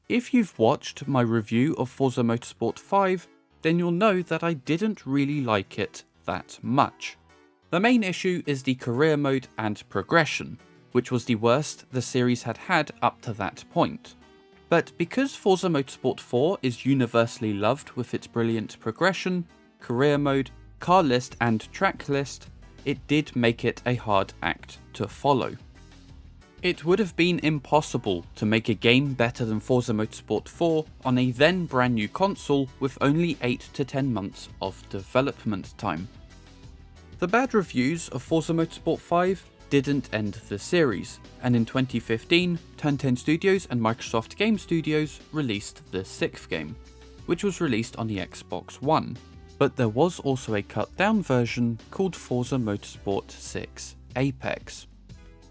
If you've watched my review of Forza Motorsport 5, then you'll know that I didn't really like it that much. The main issue is the career mode and progression, which was the worst the series had had up to that point. But because Forza Motorsport 4 is universally loved with its brilliant progression, career mode, car list and track list, it did make it a hard act to follow. It would have been impossible to make a game better than Forza Motorsport 4 on a then brand new console with only 8 to 10 months of development time. The bad reviews of Forza Motorsport 5 didn't end the series, and in 2015, Turn 10 Studios and Microsoft Game Studios released the 6th game, which was released on the Xbox One, but there was also a cut down version called Forza Motorsport 6 Apex.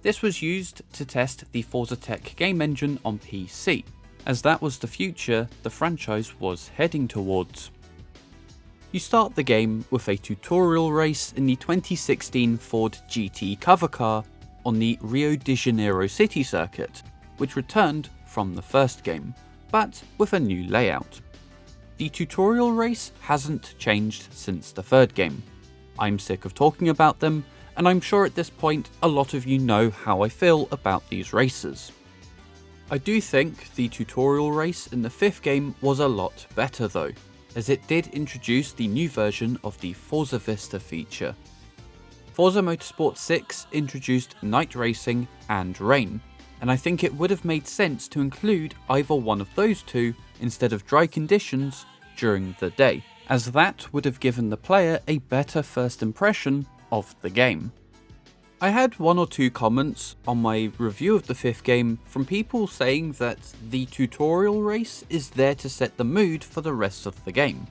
This was used to test the Forza Tech game engine on PC, as that was the future the franchise was heading towards. You start the game with a tutorial race in the 2016 Ford GT cover car on the Rio de Janeiro city circuit, which returned from the first game, but with a new layout. The tutorial race hasn't changed since the third game. I'm sick of talking about them, and I'm sure at this point a lot of you know how I feel about these races. I do think the tutorial race in the 5th game was a lot better though, as it did introduce the new version of the Forza Vista feature. Forza Motorsport 6 introduced night racing and rain, and I think it would have made sense to include either one of those two instead of dry conditions during the day, as that would have given the player a better first impression of the game. I had 1 or 2 comments on my review of the 5th game from people saying that the tutorial race is there to set the mood for the rest of the game.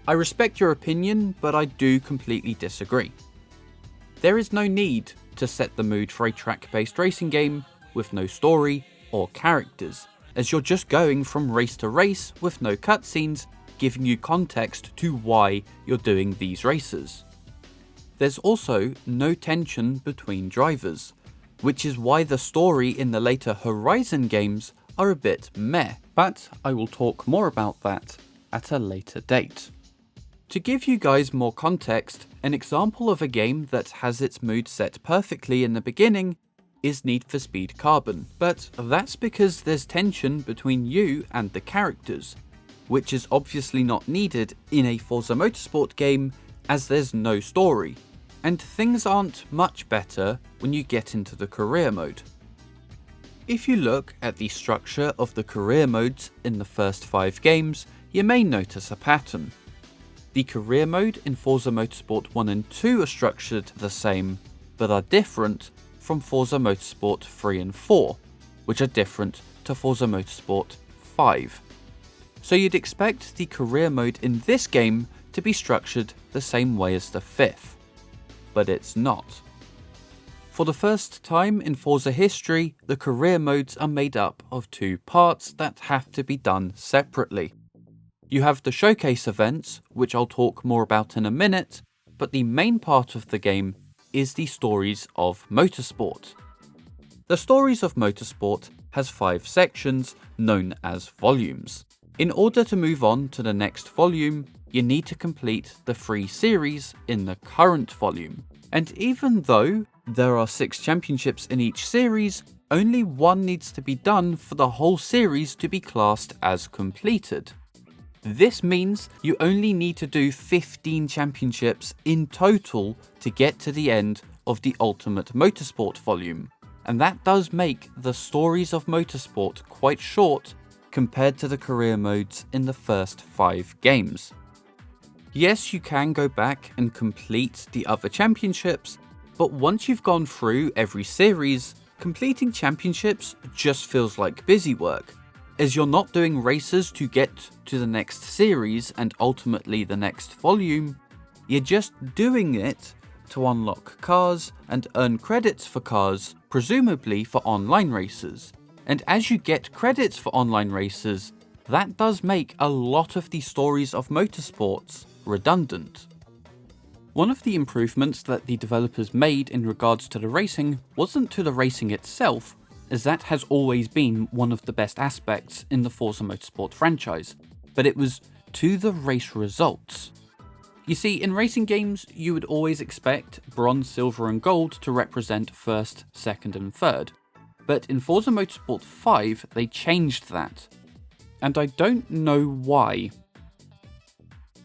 I respect your opinion, but I do completely disagree. There is no need to set the mood for a track-based racing game with no story or characters, as you're just going from race to race with no cutscenes giving you context to why you're doing these races. There's also no tension between drivers, which is why the story in the later Horizon games are a bit meh, but I will talk more about that at a later date. To give you guys more context, an example of a game that has its mood set perfectly in the beginning is Need for Speed Carbon, but that's because there's tension between you and the characters, which is obviously not needed in a Forza Motorsport game as there's no story, and things aren't much better when you get into the career mode. If you look at the structure of the career modes in the first 5 games, you may notice a pattern. The career mode in Forza Motorsport 1 and 2 are structured the same, but are different from Forza Motorsport 3 and 4, which are different to Forza Motorsport 5. So you'd expect the career mode in this game to be structured the same way as the 5th, but it's not. For the first time in Forza history, the career modes are made up of 2 parts that have to be done separately. You have the showcase events, which I'll talk more about in a minute, but the main part of the game is the Stories of Motorsport. The Stories of Motorsport has 5 sections known as volumes. In order to move on to the next volume, you need to complete the 3 series in the current volume. And even though there are 6 championships in each series, only 1 needs to be done for the whole series to be classed as completed. This means you only need to do 15 championships in total to get to the end of the Ultimate Motorsport volume, and that does make the Stories of Motorsport quite short compared to the career modes in the first 5 games. Yes, you can go back and complete the other championships, but once you've gone through every series, completing championships just feels like busy work, as you're not doing races to get to the next series and ultimately the next volume, you're just doing it to unlock cars and earn credits for cars, presumably for online races. And as you get credits for online races, that does make a lot of the Stories of Motorsports redundant. One of the improvements that the developers made in regards to the racing wasn't to the racing itself, as that has always been one of the best aspects in the Forza Motorsport franchise, but it was to the race results. You see, in racing games, you would always expect bronze, silver and gold to represent first, second and third, but in Forza Motorsport 5 they changed that, and I don't know why.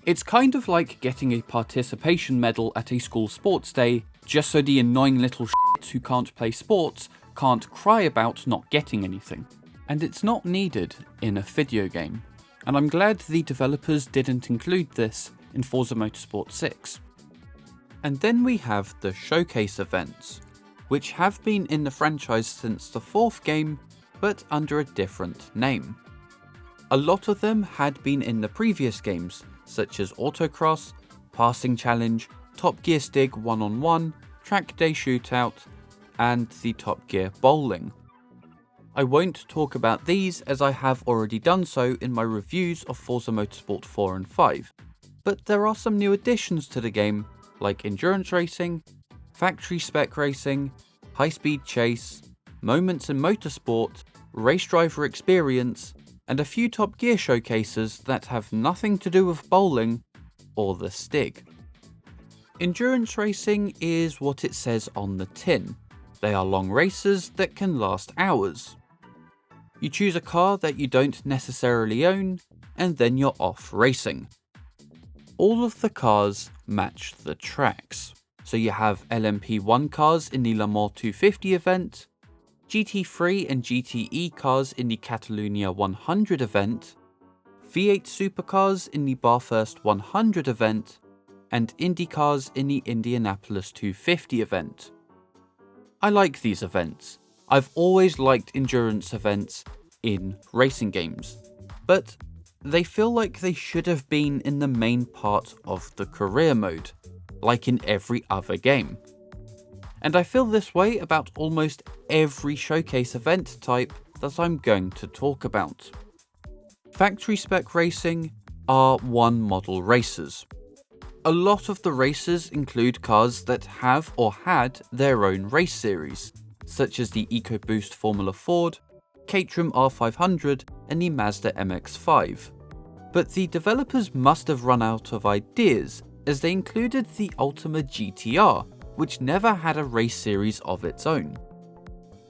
It's kind of like getting a participation medal at a school sports day just so the annoying little shits who can't play sports can't cry about not getting anything. And it's not needed in a video game, and I'm glad the developers didn't include this in Forza Motorsport 6. And then we have the showcase events, which have been in the franchise since the 4th game, but under a different name. A lot of them had been in the previous games, such as Autocross, Passing Challenge, Top Gear Stig 1-on-1, Track Day Shootout, and the Top Gear Bowling. I won't talk about these as I have already done so in my reviews of Forza Motorsport 4 and 5, but there are some new additions to the game, like Endurance Racing, Factory-Spec Racing, High Speed Chase, Moments in Motorsport, Race Driver Experience, and a few Top Gear showcases that have nothing to do with bowling or the Stig. Endurance Racing is what it says on the tin. They are long races that can last hours. You choose a car that you don't necessarily own, and then you're off racing. All of the cars match the tracks. So you have LMP1 cars in the Le Mans 250 event, GT3 and GTE cars in the Catalunya 100 event, V8 supercars in the Bathurst 100 event, and Indy cars in the Indianapolis 250 event. I like these events. I've always liked endurance events in racing games, but they feel like they should have been in the main part of the career mode, like in every other game. And I feel this way about almost every showcase event type that I'm going to talk about. Factory-Spec Racing are one model races. A lot of the races include cars that have or had their own race series, such as the EcoBoost Formula Ford, Caterham R500 and the Mazda MX-5. But the developers must have run out of ideas, as they included the Ultima GTR, which never had a race series of its own.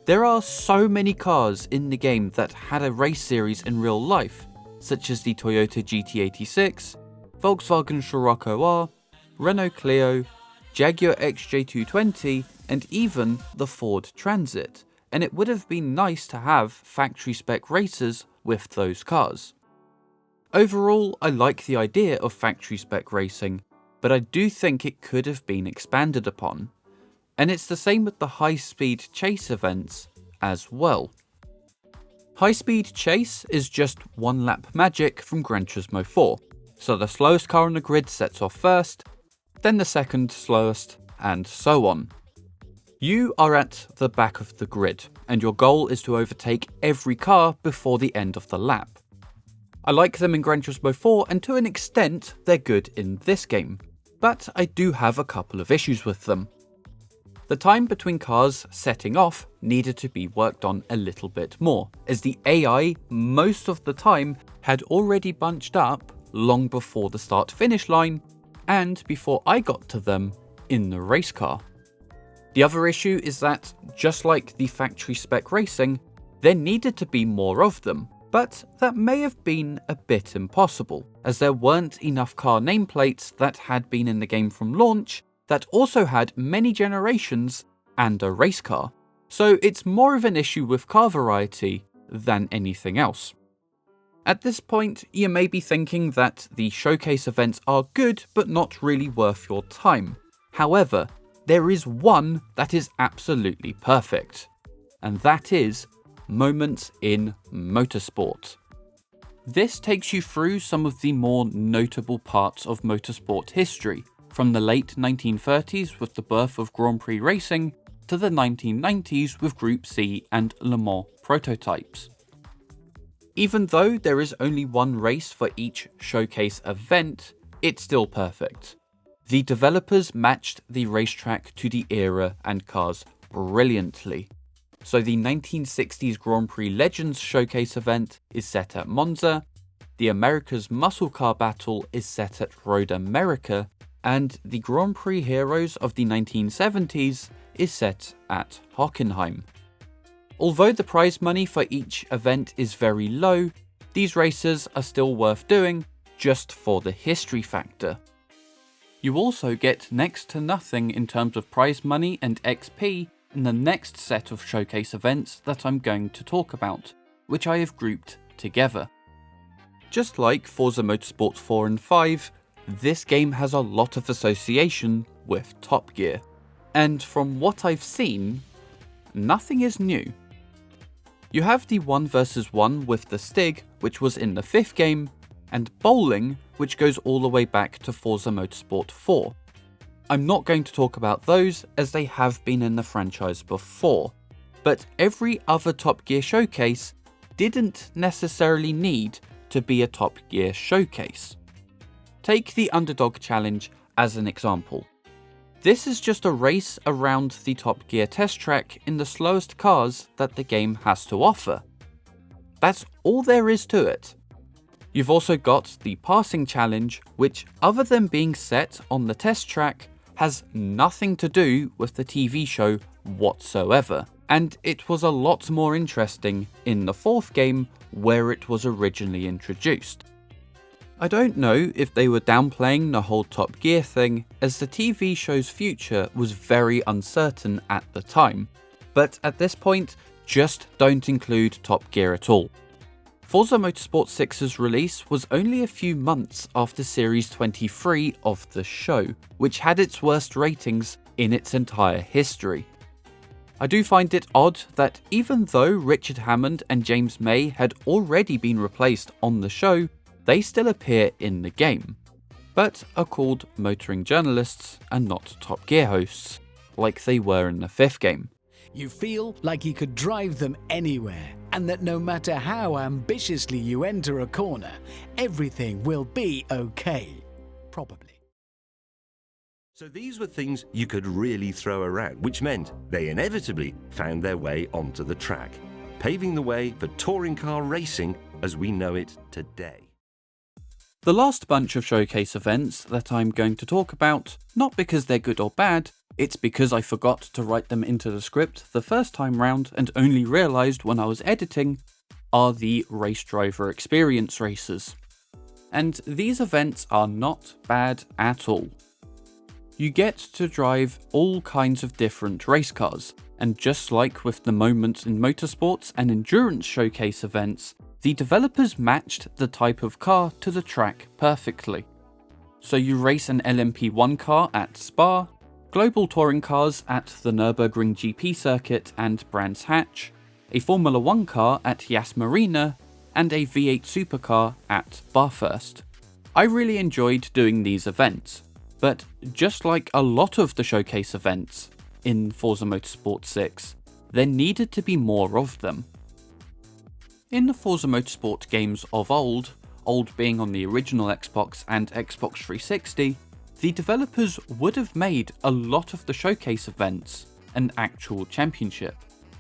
There are so many cars in the game that had a race series in real life, such as the Toyota GT86, Volkswagen Scirocco R, Renault Clio, Jaguar XJ220, and even the Ford Transit, and it would have been nice to have factory-spec races with those cars. Overall, I like the idea of factory-spec racing, but I do think it could have been expanded upon. And it's the same with the high-speed chase events as well. High-speed chase is just one lap magic from Gran Turismo 4, so the slowest car on the grid sets off first, then the second slowest, and so on. You are at the back of the grid, and your goal is to overtake every car before the end of the lap. I like them in Gran Turismo 4, and to an extent, they're good in this game, but I do have a couple of issues with them. The time between cars setting off needed to be worked on a little bit more, as the AI most of the time had already bunched up long before the start-finish line, and before I got to them in the race car. The other issue is that, just like the factory-spec racing, there needed to be more of them, but that may have been a bit impossible, as there weren't enough car nameplates that had been in the game from launch that also had many generations and a race car, so it's more of an issue with car variety than anything else. At this point, you may be thinking that the showcase events are good but not really worth your time. However, there is one that is absolutely perfect, and that is Moments in Motorsport. This takes you through some of the more notable parts of motorsport history, from the late 1930s with the birth of Grand Prix racing to the 1990s with Group C and Le Mans prototypes. Even though there is only one race for each showcase event, it's still perfect. The developers matched the racetrack to the era and cars brilliantly. So the 1960s Grand Prix Legends Showcase event is set at Monza, the America's Muscle Car Battle is set at Road America, and the Grand Prix Heroes of the 1970s is set at Hockenheim. Although the prize money for each event is very low, these races are still worth doing just for the history factor. You also get next to nothing in terms of prize money and XP in the next set of showcase events that I'm going to talk about, which I have grouped together. Just like Forza Motorsport 4 and 5, this game has a lot of association with Top Gear, and from what I've seen, nothing is new. You have the 1 vs 1 with the Stig, which was in the 5th game, and bowling, which goes all the way back to Forza Motorsport 4. I'm not going to talk about those as they have been in the franchise before, but every other Top Gear showcase didn't necessarily need to be a Top Gear showcase. Take the Underdog Challenge as an example. This is just a race around the Top Gear test track in the slowest cars that the game has to offer. That's all there is to it. You've also got the Passing Challenge, which, other than being set on the test track, has nothing to do with the TV show whatsoever, and it was a lot more interesting in the 4th game where it was originally introduced. I don't know if they were downplaying the whole Top Gear thing, as the TV show's future was very uncertain at the time, but at this point, just don't include Top Gear at all. Forza Motorsport 6's release was only a few months after Series 23 of the show, which had its worst ratings in its entire history. I do find it odd that even though Richard Hammond and James May had already been replaced on the show, they still appear in the game, but are called motoring journalists and not Top Gear hosts, like they were in the 5th game. You feel like you could drive them anywhere, and that no matter how ambitiously you enter a corner, everything will be okay. Probably. So these were things you could really throw around, which meant they inevitably found their way onto the track, paving the way for touring car racing as we know it today. The last bunch of showcase events that I'm going to talk about, not because they're good or bad, it's because I forgot to write them into the script the first time round and only realised when I was editing, are the Race Driver Experience races. And these events are not bad at all. You get to drive all kinds of different race cars, and just like with the Moments in Motorsports and Endurance showcase events, the developers matched the type of car to the track perfectly. So you race an LMP1 car at Spa, global touring cars at the Nürburgring GP circuit and Brands Hatch, a Formula 1 car at Yas Marina, and a V8 supercar at Bathurst. I really enjoyed doing these events, but just like a lot of the showcase events in Forza Motorsport 6, there needed to be more of them. In the Forza Motorsport games of old being on the original Xbox and Xbox 360, the developers would have made a lot of the showcase events an actual championship,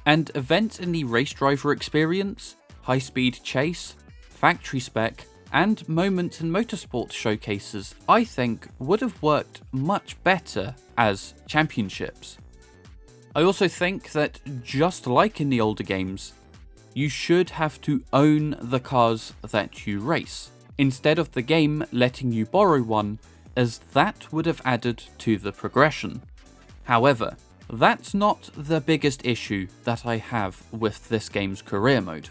and events in the Race Driver Experience, High Speed Chase, Factory-Spec, and Moments in Motorsport showcases, I think, would have worked much better as championships. I also think that, just like in the older games, you should have to own the cars that you race, instead of the game letting you borrow one, as that would have added to the progression. However, that's not the biggest issue that I have with this game's career mode.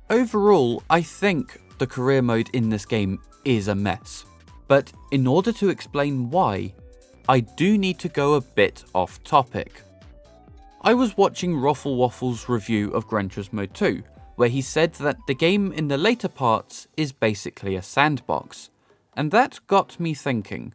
Overall, I think the career mode in this game is a mess, but in order to explain why, I do need to go a bit off topic. I was watching Roffle Waffle's review of Gran Turismo 2, where he said that the game in the later parts is basically a sandbox, and that got me thinking.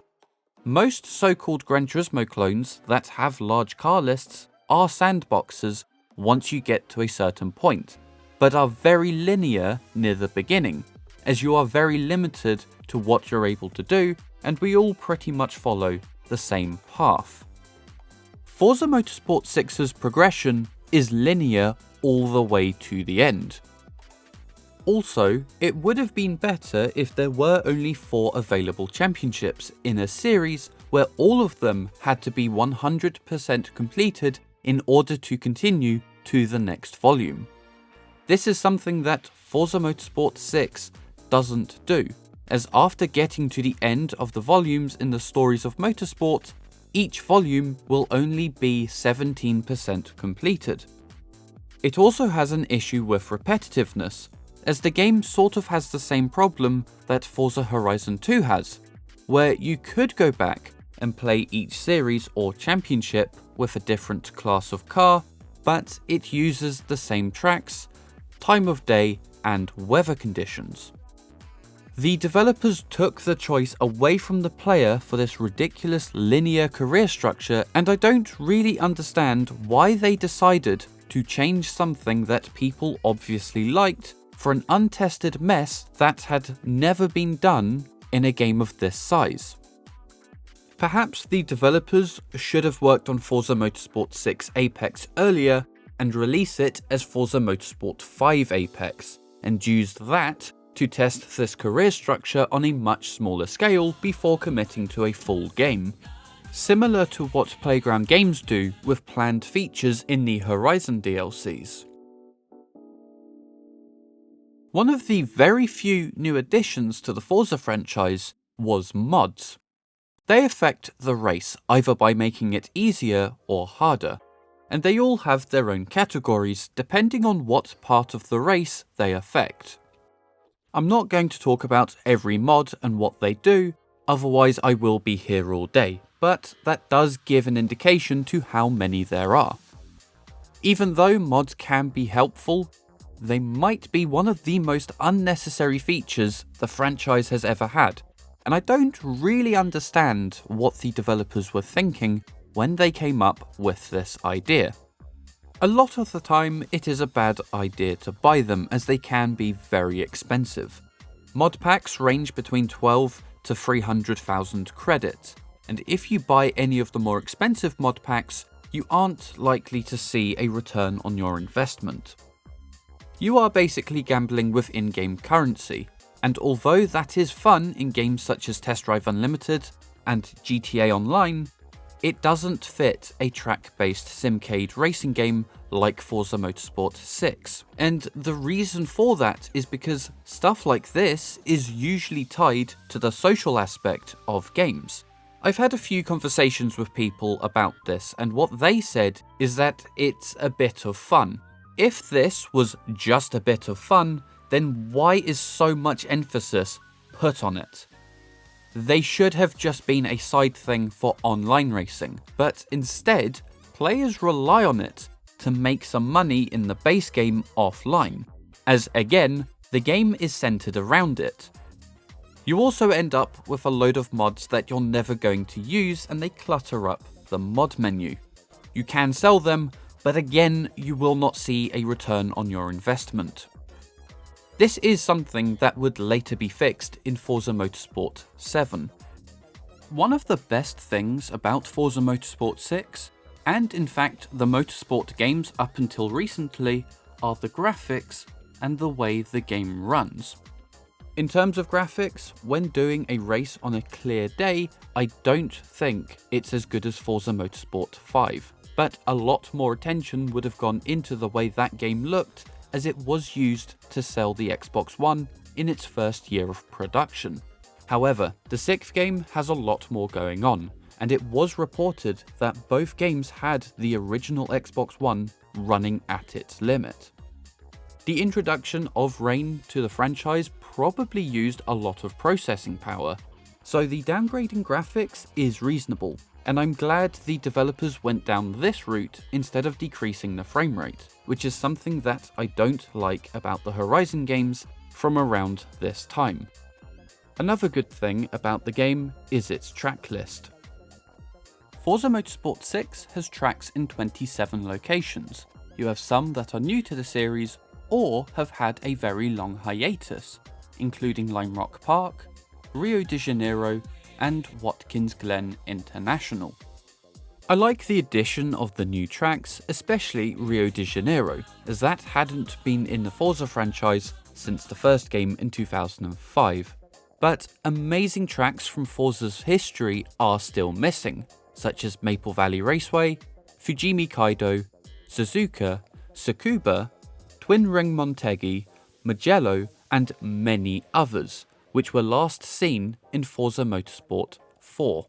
Most so-called Gran Turismo clones that have large car lists are sandboxes once you get to a certain point, but are very linear near the beginning, as you are very limited to what you're able to do, and we all pretty much follow the same path. Forza Motorsport 6's progression is linear all the way to the end. Also, it would have been better if there were only 4 available championships in a series where all of them had to be 100% completed in order to continue to the next volume. This is something that Forza Motorsport 6 doesn't do, as after getting to the end of the volumes in the Stories of Motorsport, each volume will only be 17% completed. It also has an issue with repetitiveness, as the game sort of has the same problem that Forza Horizon 2 has, where you could go back and play each series or championship with a different class of car, but it uses the same tracks, time of day, and weather conditions. The developers took the choice away from the player for this ridiculous linear career structure, and I don't really understand why they decided to change something that people obviously liked for an untested mess that had never been done in a game of this size. Perhaps the developers should have worked on Forza Motorsport 6 Apex earlier and release it as Forza Motorsport 5 Apex, and used that to test this career structure on a much smaller scale before committing to a full game, similar to what Playground Games do with planned features in the Horizon DLCs. One of the very few new additions to the Forza franchise was mods. They affect the race either by making it easier or harder, and they all have their own categories depending on what part of the race they affect. I'm not going to talk about every mod and what they do, otherwise I will be here all day, but that does give an indication to how many there are. Even though mods can be helpful, they might be one of the most unnecessary features the franchise has ever had, and I don't really understand what the developers were thinking when they came up with this idea. A lot of the time it is a bad idea to buy them, as they can be very expensive. Mod packs range between 12 to 300,000 credits, and if you buy any of the more expensive mod packs, you aren't likely to see a return on your investment. You are basically gambling with in-game currency, and although that is fun in games such as Test Drive Unlimited and GTA Online, it doesn't fit a track-based simcade racing game like Forza Motorsport 6. And the reason for that is because stuff like this is usually tied to the social aspect of games. I've had a few conversations with people about this, and what they said is that it's a bit of fun. If this was just a bit of fun, then why is so much emphasis put on it? They should have just been a side thing for online racing, but instead, players rely on it to make some money in the base game offline, as again, the game is centered around it. You also end up with a load of mods that you're never going to use, and they clutter up the mod menu. You can sell them, but again, you will not see a return on your investment. This is something that would later be fixed in Forza Motorsport 7. One of the best things about Forza Motorsport 6, and in fact the Motorsport games up until recently, are the graphics and the way the game runs. In terms of graphics, when doing a race on a clear day, I don't think it's as good as Forza Motorsport 5, but a lot more attention would have gone into the way that game looked, as it was used to sell the Xbox One in its first year of production. However, the 6th game has a lot more going on, and it was reported that both games had the original Xbox One running at its limit. The introduction of Rain to the franchise probably used a lot of processing power, so the downgrading graphics is reasonable, and I'm glad the developers went down this route instead of decreasing the frame rate, which is something that I don't like about the Horizon games from around this time. Another good thing about the game is its track list. Forza Motorsport 6 has tracks in 27 locations. You have some that are new to the series or have had a very long hiatus, including Lime Rock Park, Rio de Janeiro, and Watkins Glen International. I like the addition of the new tracks, especially Rio de Janeiro, as that hadn't been in the Forza franchise since the first game in 2005. But amazing tracks from Forza's history are still missing, such as Maple Valley Raceway, Fujimi Kaido, Suzuka, Tsukuba, Twin Ring Motegi, Mugello, and many others, which were last seen in Forza Motorsport 4.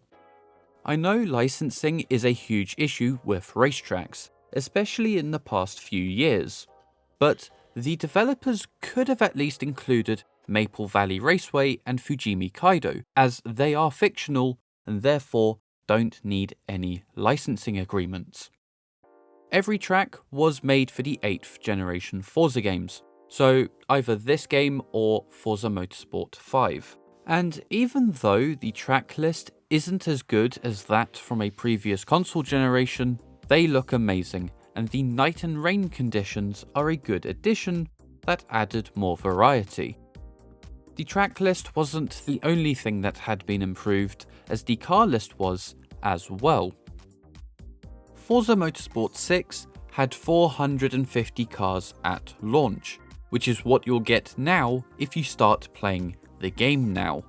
I know licensing is a huge issue with racetracks, especially in the past few years, but the developers could have at least included Maple Valley Raceway and Fujimi Kaido, as they are fictional and therefore don't need any licensing agreements. Every track was made for the 8th generation Forza games, so either this game or Forza Motorsport 5. And even though the track list isn't as good as that from a previous console generation, they look amazing, and the night and rain conditions are a good addition that added more variety. The track list wasn't the only thing that had been improved, as the car list was as well. Forza Motorsport 6 had 450 cars at launch, which is what you'll get now if you start playing the game now.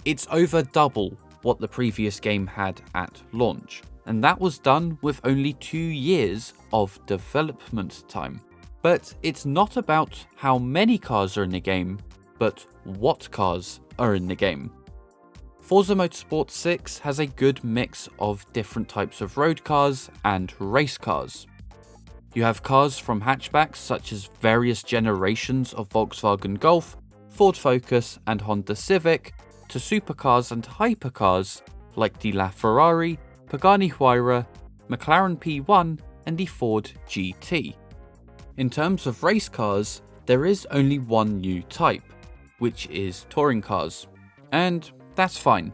It's over double what the previous game had at launch, and that was done with only 2 years of development time. But it's not about how many cars are in the game, but what cars are in the game. Forza Motorsport 6 has a good mix of different types of road cars and race cars. You have cars from hatchbacks such as various generations of Volkswagen Golf, Ford Focus and Honda Civic, to supercars and hypercars like the LaFerrari, Pagani Huayra, McLaren P1 and the Ford GT. In terms of race cars, there is only one new type, which is touring cars, and that's fine.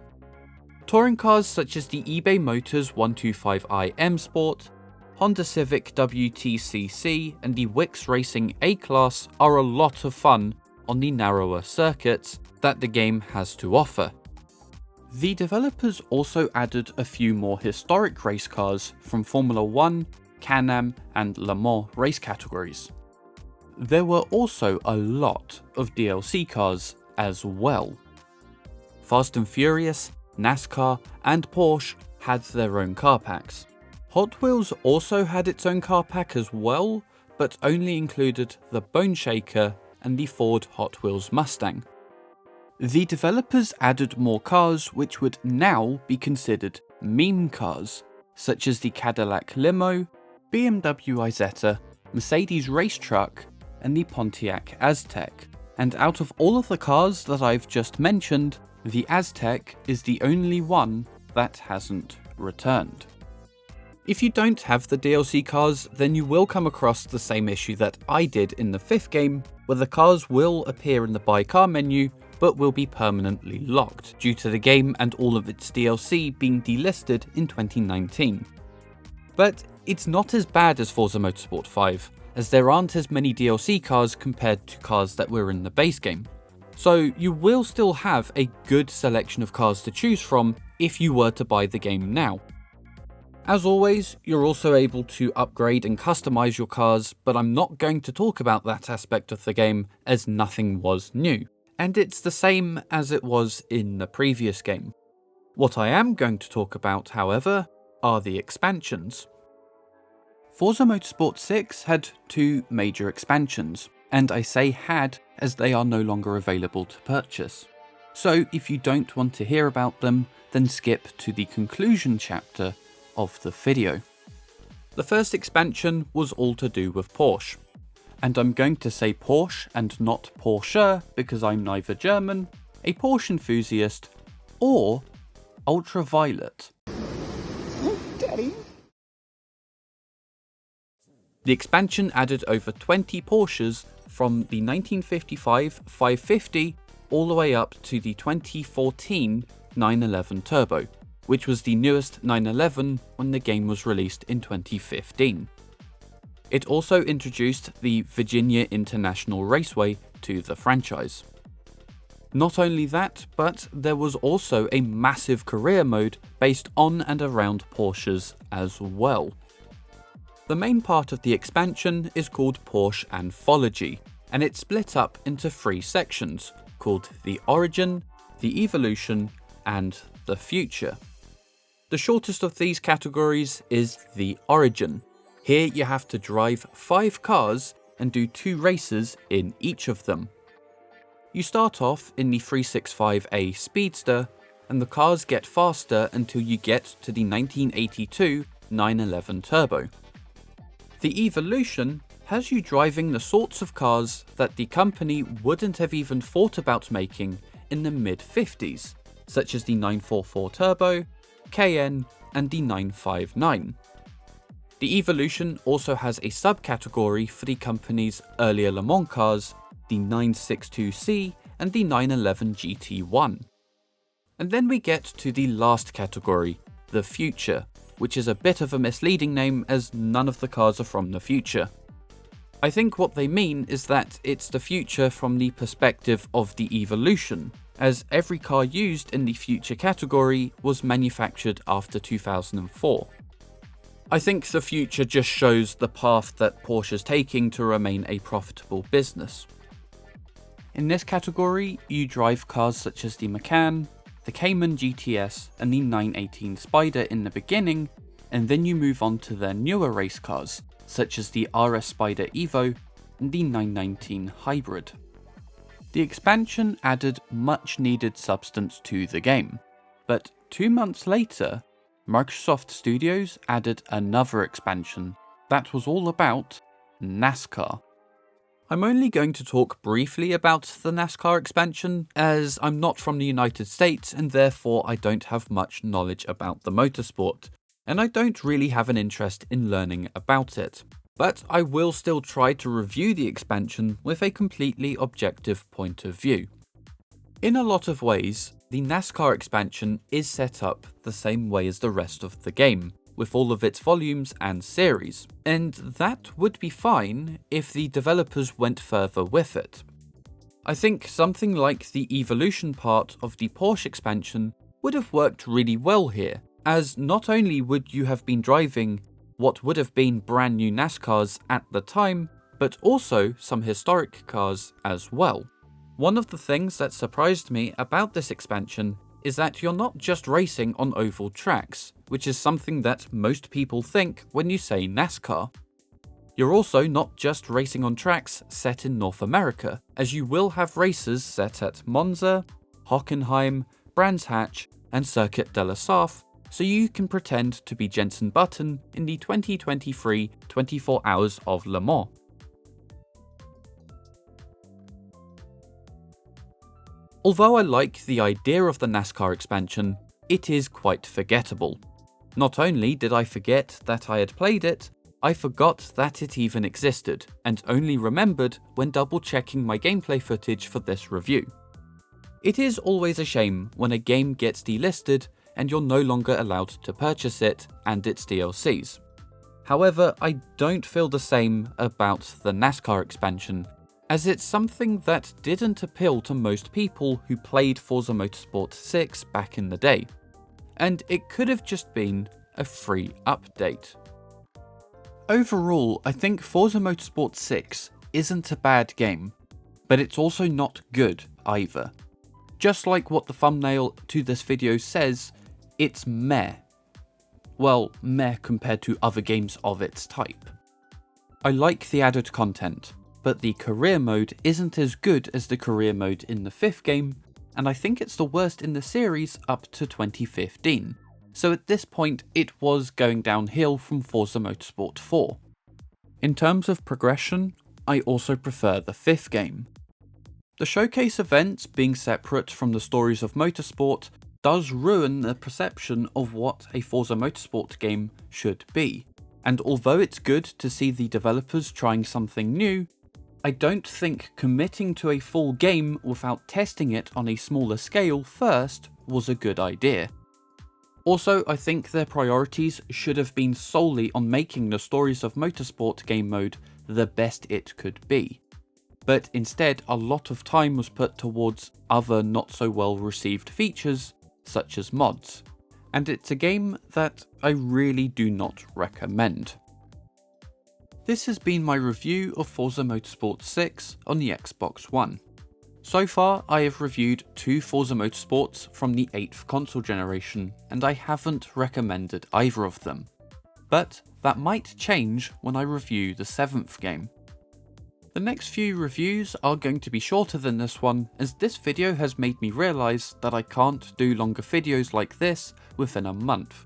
Touring cars such as the eBay Motors 125i M Sport, Honda Civic WTCC and the Wix Racing A-Class are a lot of fun on the narrower circuits that the game has to offer. The developers also added a few more historic race cars from Formula 1, Can-Am and Le Mans race categories. There were also a lot of DLC cars as well. Fast and Furious, NASCAR and Porsche had their own car packs. Hot Wheels also had its own car pack as well, but only included the Bone Shaker and the Ford Hot Wheels Mustang. The developers added more cars which would now be considered meme cars, such as the Cadillac Limo, BMW Isetta, Mercedes Race Truck, and the Pontiac Aztek. And out of all of the cars that I've just mentioned, the Aztek is the only one that hasn't returned. If you don't have the DLC cars, then you will come across the same issue that I did in the 5th game, where the cars will appear in the buy car menu, but will be permanently locked, due to the game and all of its DLC being delisted in 2019. But it's not as bad as Forza Motorsport 5, as there aren't as many DLC cars compared to cars that were in the base game. So you will still have a good selection of cars to choose from if you were to buy the game now. As always, you're also able to upgrade and customize your cars, but I'm not going to talk about that aspect of the game as nothing was new, and it's the same as it was in the previous game. What I am going to talk about, however, are the expansions. Forza Motorsport 6 had 2 major expansions, and I say had as they are no longer available to purchase. So if you don't want to hear about them, then skip to the conclusion chapter of the video. The first expansion was all to do with Porsche, and I'm going to say Porsche and not Porsche because I'm neither German, a Porsche enthusiast, or ultraviolet. Daddy. The expansion added over 20 Porsches from the 1955 550 all the way up to the 2014 911 Turbo, which was the newest 911 when the game was released in 2015. It also introduced the Virginia International Raceway to the franchise. Not only that, but there was also a massive career mode based on and around Porsches as well. The main part of the expansion is called Porsche Anthology, and it's split up into 3 sections, called the Origin, the Evolution, and the Future. The shortest of these categories is the Origin. Here you have to drive 5 cars and do 2 races in each of them. You start off in the 365A Speedster, and the cars get faster until you get to the 1982 911 Turbo. The Evolution has you driving the sorts of cars that the company wouldn't have even thought about making in the mid-50s, such as the 944 Turbo, KN, and the 959. The Evolution also has a subcategory for the company's earlier Le Mans cars, the 962C and the 911 GT1. And then we get to the last category, the Future, which is a bit of a misleading name as none of the cars are from the future. I think what they mean is that it's the future from the perspective of the Evolution, as every car used in the Future category was manufactured after 2004. I think the Future just shows the path that Porsche's taking to remain a profitable business. In this category, you drive cars such as the Macan, the Cayman GTS and the 918 Spider in the beginning, and then you move on to their newer race cars, such as the RS Spider Evo and the 919 Hybrid. The expansion added much needed substance to the game, but 2 months later, Microsoft Studios added another expansion that was all about NASCAR. I'm only going to talk briefly about the NASCAR expansion, as I'm not from the United States and therefore I don't have much knowledge about the motorsport, and I don't really have an interest in learning about it. But I will still try to review the expansion with a completely objective point of view. In a lot of ways, the NASCAR expansion is set up the same way as the rest of the game, with all of its volumes and series, and that would be fine if the developers went further with it. I think something like the Evolution part of the Porsche expansion would have worked really well here, as not only would you have been driving what would have been brand new NASCARs at the time, but also some historic cars as well. One of the things that surprised me about this expansion is that you're not just racing on oval tracks, which is something that most people think when you say NASCAR. You're also not just racing on tracks set in North America, as you will have races set at Monza, Hockenheim, Brands Hatch, and Circuit de la Sarthe, so you can pretend to be Jenson Button in the 2023 24 Hours of Le Mans. Although I like the idea of the NASCAR expansion, it is quite forgettable. Not only did I forget that I had played it, I forgot that it even existed, and only remembered when double checking my gameplay footage for this review. It is always a shame when a game gets delisted and you're no longer allowed to purchase it and its DLCs. However, I don't feel the same about the NASCAR expansion, as it's something that didn't appeal to most people who played Forza Motorsport 6 back in the day, and it could have just been a free update. Overall, I think Forza Motorsport 6 isn't a bad game, but it's also not good either. Just like what the thumbnail to this video says, it's meh. Well, meh compared to other games of its type. I like the added content, but the career mode isn't as good as the career mode in the 5th game, and I think it's the worst in the series up to 2015. So at this point, it was going downhill from Forza Motorsport 4. In terms of progression, I also prefer the 5th game. The showcase events being separate from the stories of Motorsport does ruin the perception of what a Forza Motorsport game should be, and although it's good to see the developers trying something new, I don't think committing to a full game without testing it on a smaller scale first was a good idea. Also, I think their priorities should have been solely on making the Stories of Motorsport game mode the best it could be. but instead a lot of time was put towards other not so well received features, such as mods, and it's a game that I really do not recommend. This has been my review of Forza Motorsport 6 on the Xbox One. So far I have reviewed 2 Forza Motorsports from the 8th console generation, and I haven't recommended either of them. But that might change when I review the 7th game. The next few reviews are going to be shorter than this one, as this video has made me realise that I can't do longer videos like this within a month.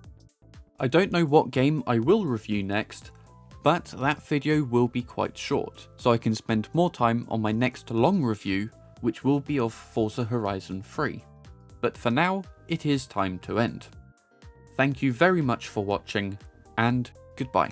I don't know what game I will review next, but that video will be quite short, so I can spend more time on my next long review, which will be of Forza Horizon 3. But for now, it is time to end. Thank you very much for watching, and goodbye.